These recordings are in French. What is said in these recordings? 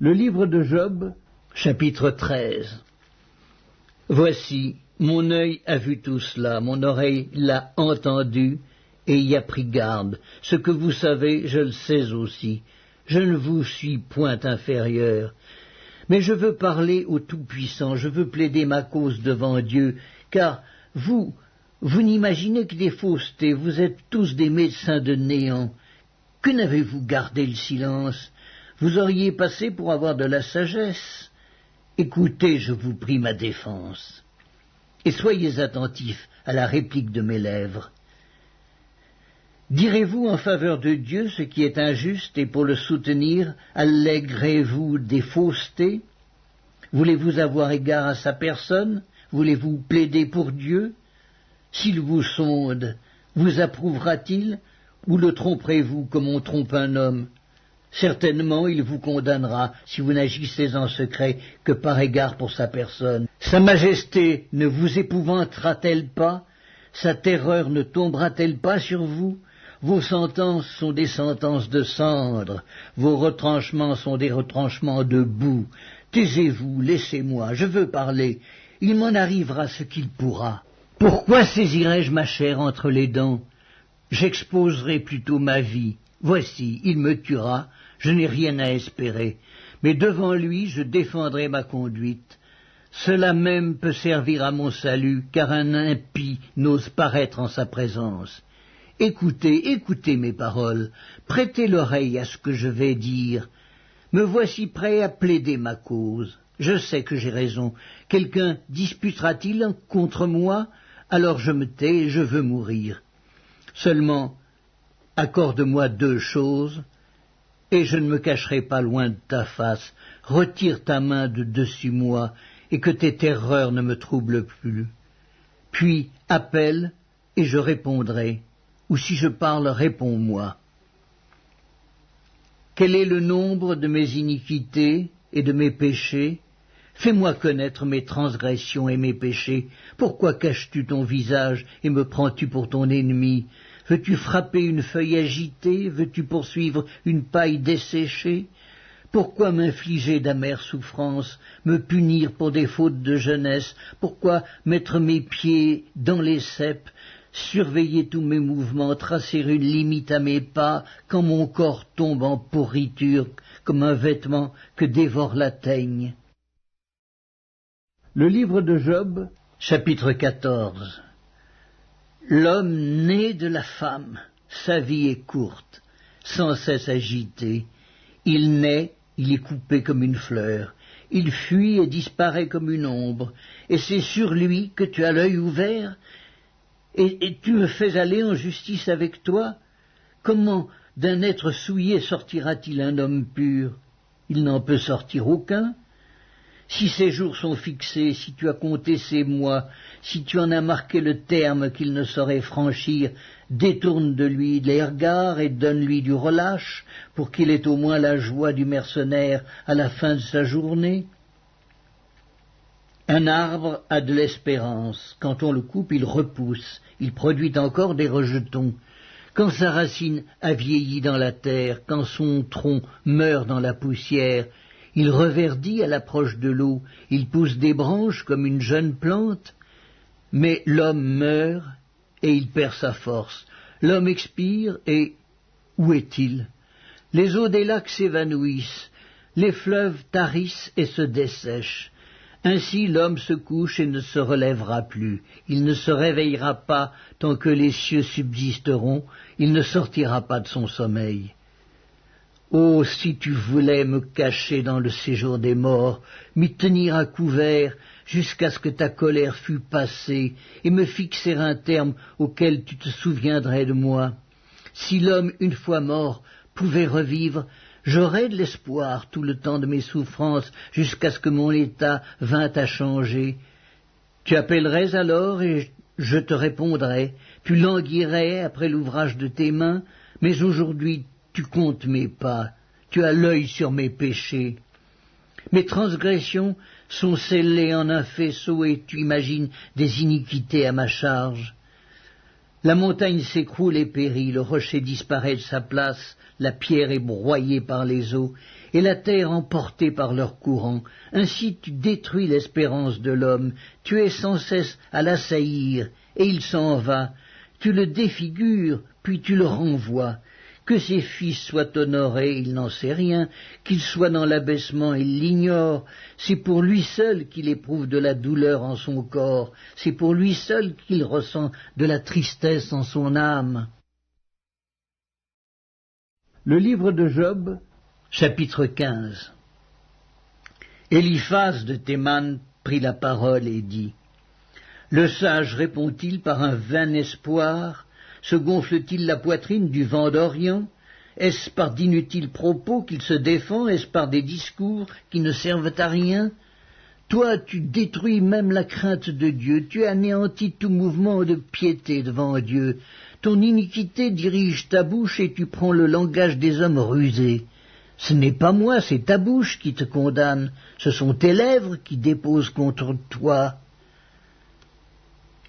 Le livre de Job, chapitre 13. Voici, mon œil a vu tout cela, mon oreille l'a entendu et y a pris garde. Ce que vous savez, je le sais aussi. Je ne vous suis point inférieur. Mais je veux parler au Tout-Puissant, je veux plaider ma cause devant Dieu, car vous n'imaginez que des faussetés, vous êtes tous des médecins de néant. Que n'avez-vous gardé le silence? Vous auriez passé pour avoir de la sagesse. Écoutez, je vous prie, ma défense, et soyez attentifs à la réplique de mes lèvres. Direz-vous en faveur de Dieu ce qui est injuste, et pour le soutenir, allégrez-vous des faussetés? Voulez-vous avoir égard à sa personne? Voulez-vous plaider pour Dieu? S'il vous sonde, vous approuvera-t-il, ou le tromperez-vous comme on trompe un homme? Certainement, il vous condamnera si vous n'agissez en secret que par égard pour sa personne. Sa majesté ne vous épouvantera-t-elle pas? Sa terreur ne tombera-t-elle pas sur vous? Vos sentences sont des sentences de cendre, vos retranchements sont des retranchements de boue. Taisez-vous, laissez-moi, je veux parler, il m'en arrivera ce qu'il pourra. Pourquoi saisirai-je ma chair entre les dents? J'exposerai plutôt ma vie. Voici, il me tuera, je n'ai rien à espérer, mais devant lui je défendrai ma conduite. Cela même peut servir à mon salut, car un impie n'ose paraître en sa présence. Écoutez, écoutez mes paroles, prêtez l'oreille à ce que je vais dire. Me voici prêt à plaider ma cause. Je sais que j'ai raison. Quelqu'un disputera-t-il contre moi? Alors je me tais et je veux mourir. Seulement, accorde-moi deux choses, et je ne me cacherai pas loin de ta face. Retire ta main de dessus moi, et que tes terreurs ne me troublent plus. Puis appelle, et je répondrai, ou si je parle, réponds-moi. Quel est le nombre de mes iniquités et de mes péchés? Fais-moi connaître mes transgressions et mes péchés. Pourquoi caches-tu ton visage et me prends-tu pour ton ennemi? Veux-tu frapper une feuille agitée? Veux-tu poursuivre une paille desséchée? Pourquoi m'infliger d'amères souffrances, me punir pour des fautes de jeunesse? Pourquoi mettre mes pieds dans les ceps, surveiller tous mes mouvements, tracer une limite à mes pas, quand mon corps tombe en pourriture comme un vêtement que dévore la teigne? Le livre de Job, chapitre 14. L'homme né de la femme, sa vie est courte, sans cesse agitée. Il naît, il est coupé comme une fleur, il fuit et disparaît comme une ombre, et c'est sur lui que tu as l'œil ouvert, et tu me fais aller en justice avec toi? Comment d'un être souillé sortira-t-il un homme pur? Il n'en peut sortir aucun. Si ses jours sont fixés, si tu as compté ses mois, si tu en as marqué le terme qu'il ne saurait franchir, détourne de lui les regards et donne-lui du relâche, pour qu'il ait au moins la joie du mercenaire à la fin de sa journée. Un arbre a de l'espérance. Quand on le coupe, il repousse. Il produit encore des rejetons. Quand sa racine a vieilli dans la terre, quand son tronc meurt dans la poussière, il reverdit à l'approche de l'eau, il pousse des branches comme une jeune plante. Mais l'homme meurt et il perd sa force. L'homme expire et où est-il? Les eaux des lacs s'évanouissent, les fleuves tarissent et se dessèchent. Ainsi l'homme se couche et ne se relèvera plus. Il ne se réveillera pas tant que les cieux subsisteront, il ne sortira pas de son sommeil. Oh, si tu voulais me cacher dans le séjour des morts, m'y tenir à couvert jusqu'à ce que ta colère fût passée, et me fixer un terme auquel tu te souviendrais de moi. Si l'homme, une fois mort, pouvait revivre, j'aurais de l'espoir tout le temps de mes souffrances, jusqu'à ce que mon état vînt à changer. Tu appellerais alors, et je te répondrais, tu languirais après l'ouvrage de tes mains, mais aujourd'hui tu comptes mes pas, tu as l'œil sur mes péchés. Mes transgressions sont scellées en un faisceau et tu imagines des iniquités à ma charge. La montagne s'écroule et périt, le rocher disparaît de sa place, la pierre est broyée par les eaux, et la terre emportée par leurs courants. Ainsi tu détruis l'espérance de l'homme, tu es sans cesse à l'assaillir, et il s'en va. Tu le défigures, puis tu le renvoies. Que ses fils soient honorés, il n'en sait rien, qu'il soit dans l'abaissement, il l'ignore. C'est pour lui seul qu'il éprouve de la douleur en son corps, c'est pour lui seul qu'il ressent de la tristesse en son âme. Le livre de Job, chapitre 15. Eliphaz de Théman prit la parole et dit : Le sage répond-il par un vain espoir ? Se gonfle-t-il la poitrine du vent d'Orient ? Est-ce par d'inutiles propos qu'il se défend ? Est-ce par des discours qui ne servent à rien ? Toi, tu détruis même la crainte de Dieu, tu anéantis tout mouvement de piété devant Dieu. Ton iniquité dirige ta bouche et tu prends le langage des hommes rusés. Ce n'est pas moi, c'est ta bouche qui te condamne, ce sont tes lèvres qui déposent contre toi.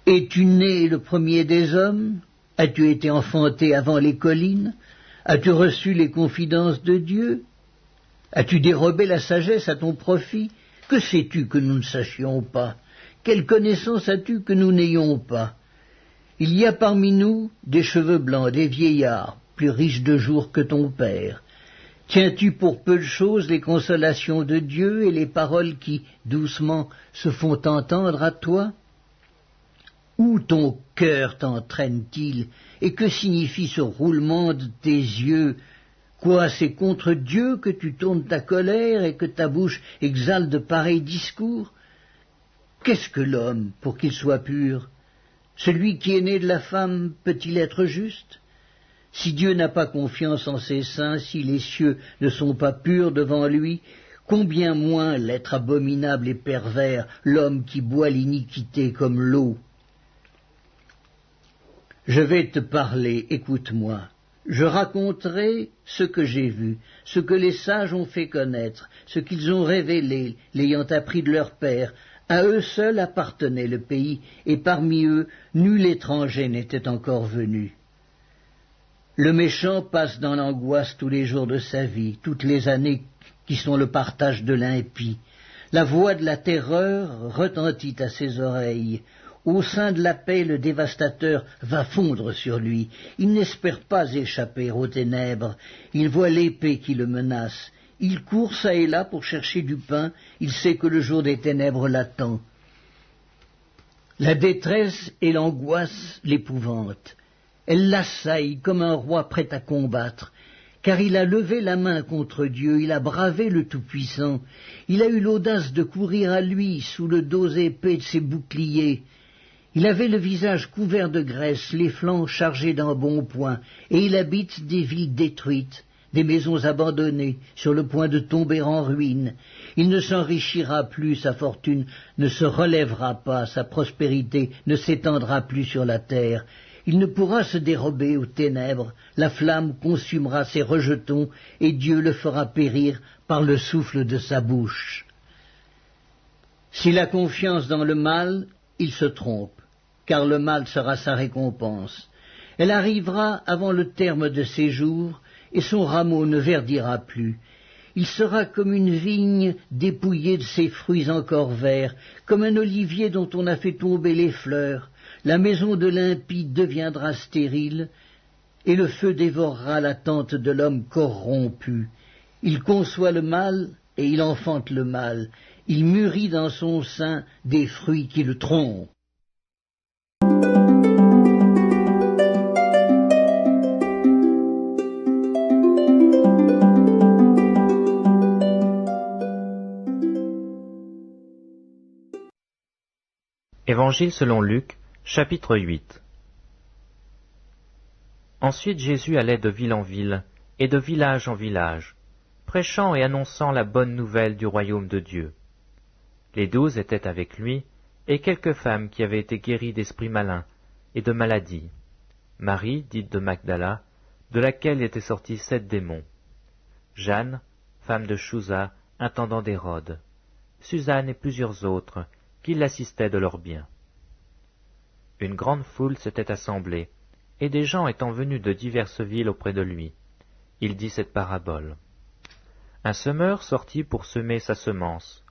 Es-tu né le premier des hommes ? As-tu été enfanté avant les collines ? As-tu reçu les confidences de Dieu ? As-tu dérobé la sagesse à ton profit ? Que sais-tu que nous ne sachions pas ? Quelle connaissance as-tu que nous n'ayons pas ? Il y a parmi nous des cheveux blancs, des vieillards, plus riches de jours que ton père. Tiens-tu pour peu de choses les consolations de Dieu et les paroles qui, doucement, se font entendre à toi ? Où ton cœur t'entraîne-t-il, et que signifie ce roulement de tes yeux ? Quoi, c'est contre Dieu que tu tournes ta colère et que ta bouche exhale de pareils discours ? Qu'est-ce que l'homme pour qu'il soit pur ? Celui qui est né de la femme peut-il être juste ? Si Dieu n'a pas confiance en ses saints, si les cieux ne sont pas purs devant lui, combien moins l'être abominable et pervers, l'homme qui boit l'iniquité comme l'eau ? Je vais te parler, écoute-moi. Je raconterai ce que j'ai vu, ce que les sages ont fait connaître, ce qu'ils ont révélé, l'ayant appris de leur père. À eux seuls appartenait le pays, et parmi eux, nul étranger n'était encore venu. Le méchant passe dans l'angoisse tous les jours de sa vie, toutes les années qui sont le partage de l'impie. La voix de la terreur retentit à ses oreilles. Au sein de la paix, le dévastateur va fondre sur lui. Il n'espère pas échapper aux ténèbres. Il voit l'épée qui le menace. Il court çà et là pour chercher du pain. Il sait que le jour des ténèbres l'attend. La détresse et l'angoisse l'épouvantent. Elle l'assaille comme un roi prêt à combattre. Car il a levé la main contre Dieu, il a bravé le Tout-Puissant. Il a eu l'audace de courir à lui sous le dos épais de ses boucliers. Il avait le visage couvert de graisse, les flancs chargés d'embonpoint, et il habite des villes détruites, des maisons abandonnées, sur le point de tomber en ruine. Il ne s'enrichira plus, sa fortune ne se relèvera pas, sa prospérité ne s'étendra plus sur la terre. Il ne pourra se dérober aux ténèbres, la flamme consumera ses rejetons, et Dieu le fera périr par le souffle de sa bouche. S'il a confiance dans le mal, il se trompe, car le mal sera sa récompense. Elle arrivera avant le terme de ses jours, et son rameau ne verdira plus. Il sera comme une vigne dépouillée de ses fruits encore verts, comme un olivier dont on a fait tomber les fleurs. La maison de l'impie deviendra stérile, et le feu dévorera la tente de l'homme corrompu. Il conçoit le mal, et il enfante le mal. Il mûrit dans son sein des fruits qui le trompent. Évangile selon Luc, chapitre 8. Ensuite Jésus allait de ville en ville et de village en village, prêchant et annonçant la bonne nouvelle du royaume de Dieu. Les 12 étaient avec lui, et quelques femmes qui avaient été guéries d'esprits malins et de maladies. Marie, dite de Magdala, de laquelle étaient sortis 7 démons. Jeanne, femme de Chouza, intendant d'Hérode. Suzanne et plusieurs autres, qui l'assistaient de leurs biens. Une grande foule s'était assemblée, et des gens étant venus de diverses villes auprès de lui, il dit cette parabole. Un semeur sortit pour semer sa semence.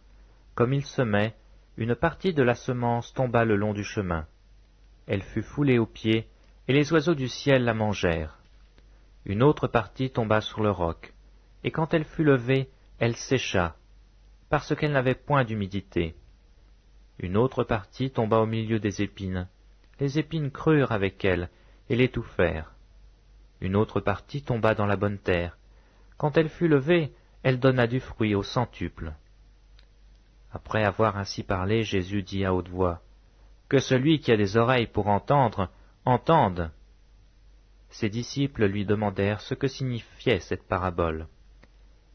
Comme il semait, une partie de la semence tomba le long du chemin. Elle fut foulée aux pieds, et les oiseaux du ciel la mangèrent. Une autre partie tomba sur le roc, et quand elle fut levée, elle sécha, parce qu'elle n'avait point d'humidité. Une autre partie tomba au milieu des épines. Les épines crurent avec elle, et l'étouffèrent. Une autre partie tomba dans la bonne terre. Quand elle fut levée, elle donna du fruit au centuple. Après avoir ainsi parlé, Jésus dit à haute voix, « Que celui qui a des oreilles pour entendre, entende !» Ses disciples lui demandèrent ce que signifiait cette parabole.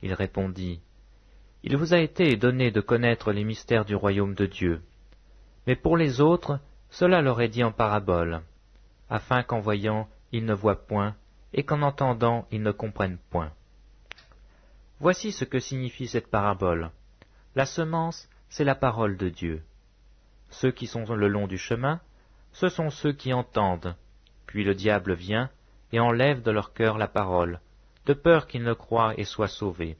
Il répondit, « Il vous a été donné de connaître les mystères du royaume de Dieu. Mais pour les autres, cela leur est dit en parabole, afin qu'en voyant, ils ne voient point, et qu'en entendant, ils ne comprennent point. Voici ce que signifie cette parabole. La semence, c'est la parole de Dieu. Ceux qui sont le long du chemin, ce sont ceux qui entendent. Puis le diable vient et enlève de leur cœur la parole, de peur qu'ils ne croient et soient sauvés.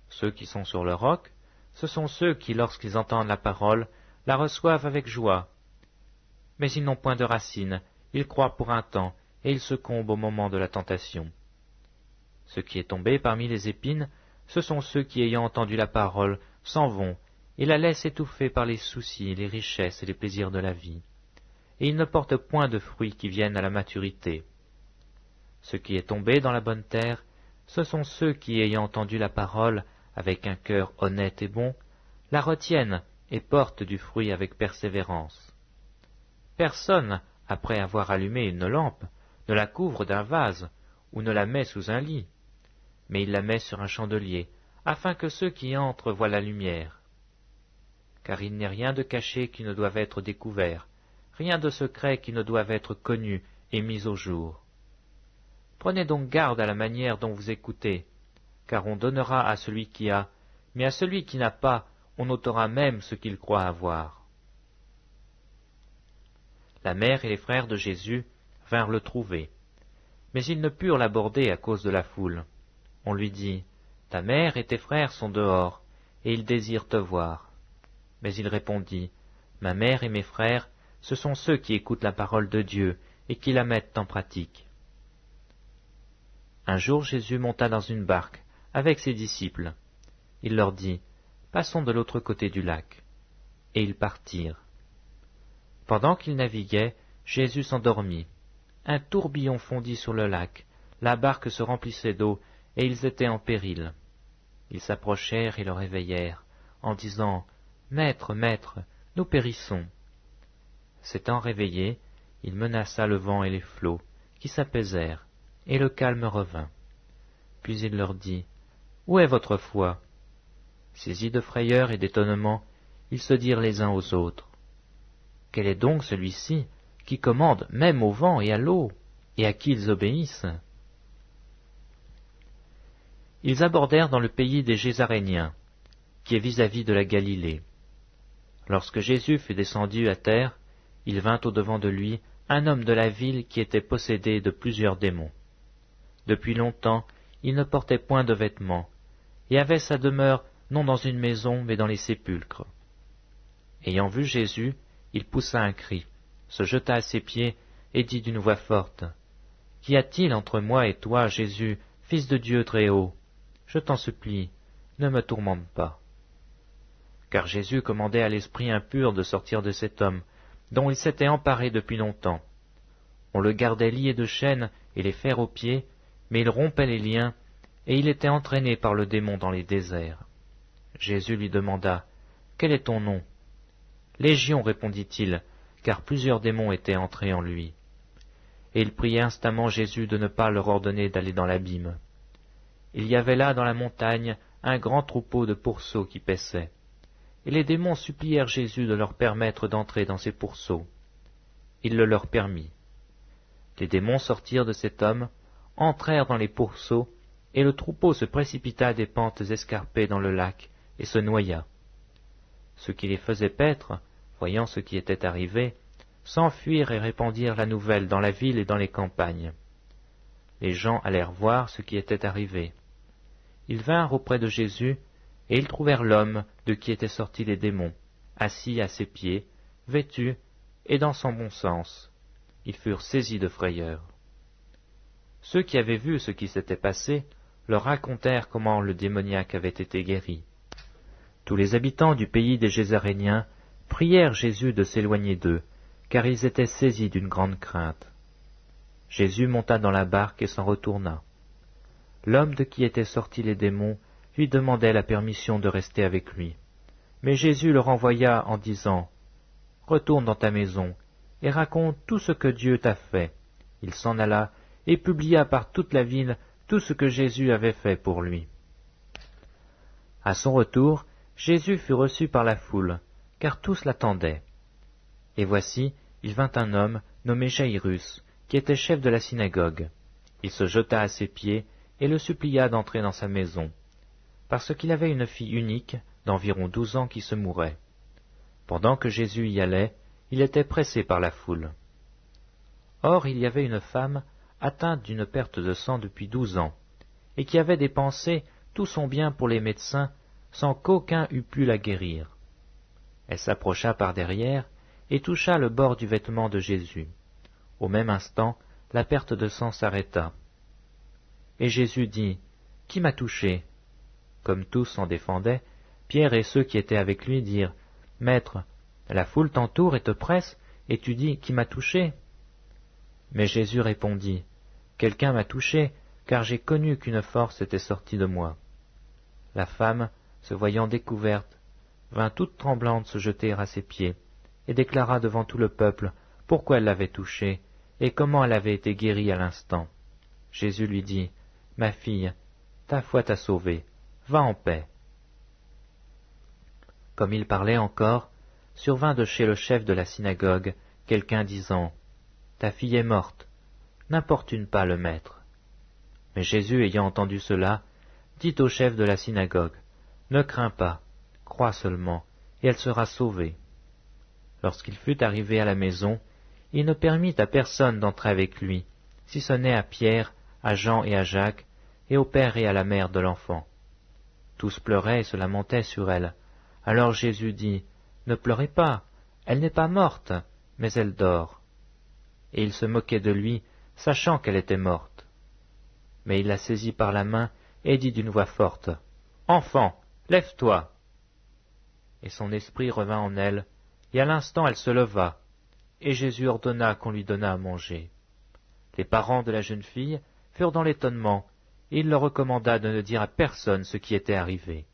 Ceux qui sont sur le roc, ce sont ceux qui, lorsqu'ils entendent la parole, la reçoivent avec joie. Mais ils n'ont point de racines, ils croient pour un temps, et ils succombent au moment de la tentation. Ce qui est tombé parmi les épines, ce sont ceux qui, ayant entendu la parole, s'en vont, et la laissent étouffer par les soucis, les richesses et les plaisirs de la vie. Et ils ne portent point de fruits qui viennent à la maturité. Ce qui est tombé dans la bonne terre, ce sont ceux qui, ayant entendu la parole, avec un cœur honnête et bon, la retiennent et portent du fruit avec persévérance. Personne, après avoir allumé une lampe, ne la couvre d'un vase ou ne la met sous un lit, mais il la met sur un chandelier, afin que ceux qui entrent voient la lumière. Car il n'est rien de caché qui ne doive être découvert, rien de secret qui ne doive être connu et mis au jour. Prenez donc garde à la manière dont vous écoutez, car on donnera à celui qui a, mais à celui qui n'a pas, on ôtera même ce qu'il croit avoir. La mère et les frères de Jésus vinrent le trouver, mais ils ne purent l'aborder à cause de la foule. On lui dit, « Ta mère et tes frères sont dehors, et ils désirent te voir. » Mais il répondit, « Ma mère et mes frères, ce sont ceux qui écoutent la parole de Dieu et qui la mettent en pratique. » Un jour Jésus monta dans une barque avec ses disciples. Il leur dit, « Passons de l'autre côté du lac. » Et ils partirent. Pendant qu'ils naviguaient, Jésus s'endormit. Un tourbillon fondit sur le lac, la barque se remplissait d'eau, et ils étaient en péril. Ils s'approchèrent et le réveillèrent, en disant, « Maître, maître, nous périssons. » S'étant réveillé, il menaça le vent et les flots, qui s'apaisèrent, et le calme revint. Puis il leur dit, « Où est votre foi ?» Saisis de frayeur et d'étonnement, ils se dirent les uns aux autres, « Quel est donc celui-ci qui commande même au vent et à l'eau, et à qui ils obéissent ?» Ils abordèrent dans le pays des Gésaréniens, qui est vis-à-vis de la Galilée. Lorsque Jésus fut descendu à terre, il vint au-devant de lui un homme de la ville qui était possédé de plusieurs démons. Depuis longtemps, il ne portait point de vêtements, et avait sa demeure non dans une maison, mais dans les sépulcres. Ayant vu Jésus, il poussa un cri, se jeta à ses pieds, et dit d'une voix forte, « Qu'y a-t-il entre moi et toi, Jésus, Fils de Dieu très haut ? Je t'en supplie, ne me tourmente pas. » Car Jésus commandait à l'esprit impur de sortir de cet homme, dont il s'était emparé depuis longtemps. On le gardait lié de chaînes et les fers aux pieds, mais il rompait les liens, et il était entraîné par le démon dans les déserts. Jésus lui demanda, « Quel est ton nom ?» « Légion, répondit-il, car plusieurs démons étaient entrés en lui. Et il pria instamment Jésus de ne pas leur ordonner d'aller dans l'abîme. Il y avait là dans la montagne un grand troupeau de pourceaux qui paissaient, et les démons supplièrent Jésus de leur permettre d'entrer dans ces pourceaux. Il le leur permit. Les démons sortirent de cet homme, entrèrent dans les pourceaux, et le troupeau se précipita des pentes escarpées dans le lac, et se noya. Ceux qui les faisaient paître, voyant ce qui était arrivé, s'enfuirent et répandirent la nouvelle dans la ville et dans les campagnes. Les gens allèrent voir ce qui était arrivé. Ils vinrent auprès de Jésus, et ils trouvèrent l'homme de qui étaient sortis les démons, assis à ses pieds, vêtu et dans son bon sens. Ils furent saisis de frayeur. Ceux qui avaient vu ce qui s'était passé leur racontèrent comment le démoniaque avait été guéri. Tous les habitants du pays des Gésaréniens prièrent Jésus de s'éloigner d'eux, car ils étaient saisis d'une grande crainte. Jésus monta dans la barque et s'en retourna. L'homme de qui étaient sortis les démons lui demandait la permission de rester avec lui. Mais Jésus le renvoya en disant « Retourne dans ta maison et raconte tout ce que Dieu t'a fait. » Il s'en alla et publia par toute la ville tout ce que Jésus avait fait pour lui. À son retour, Jésus fut reçu par la foule, car tous l'attendaient. Et voici, il vint un homme nommé Jaïrus, qui était chef de la synagogue. Il se jeta à ses pieds et le supplia d'entrer dans sa maison, parce qu'il avait une fille unique d'environ 12 ans qui se mourait. Pendant que Jésus y allait, il était pressé par la foule. Or il y avait une femme atteinte d'une perte de sang depuis 12 ans, et qui avait dépensé tout son bien pour les médecins, sans qu'aucun eût pu la guérir. Elle s'approcha par derrière et toucha le bord du vêtement de Jésus. Au même instant, la perte de sang s'arrêta. Et Jésus dit, « Qui m'a touché ?» Comme tous s'en défendaient, Pierre et ceux qui étaient avec lui dirent, « Maître, la foule t'entoure et te presse, et tu dis, qui m'a touché ?» Mais Jésus répondit, « Quelqu'un m'a touché, car j'ai connu qu'une force était sortie de moi. » La femme, se voyant découverte, vint toute tremblante se jeter à ses pieds, et déclara devant tout le peuple pourquoi elle l'avait touché, et comment elle avait été guérie à l'instant. Jésus lui dit, « Ma fille, ta foi t'a sauvée, va en paix. » Comme il parlait encore, survint de chez le chef de la synagogue quelqu'un disant, « Ta fille est morte, n'importune pas le maître. » Mais Jésus, ayant entendu cela, dit au chef de la synagogue, « Ne crains pas, crois seulement, et elle sera sauvée. » Lorsqu'il fut arrivé à la maison, il ne permit à personne d'entrer avec lui, si ce n'est à Pierre, à Jean et à Jacques, et au père et à la mère de l'enfant. Tous pleuraient et se lamentaient sur elle. Alors Jésus dit, « Ne pleurez pas, elle n'est pas morte, mais elle dort. » Et il se moquait de lui, sachant qu'elle était morte. Mais il la saisit par la main et dit d'une voix forte, « Enfant, lève-toi !» Et son esprit revint en elle, et à l'instant elle se leva, et Jésus ordonna qu'on lui donnât à manger. Les parents de la jeune fille furent dans l'étonnement, et il leur recommanda de ne dire à personne ce qui était arrivé.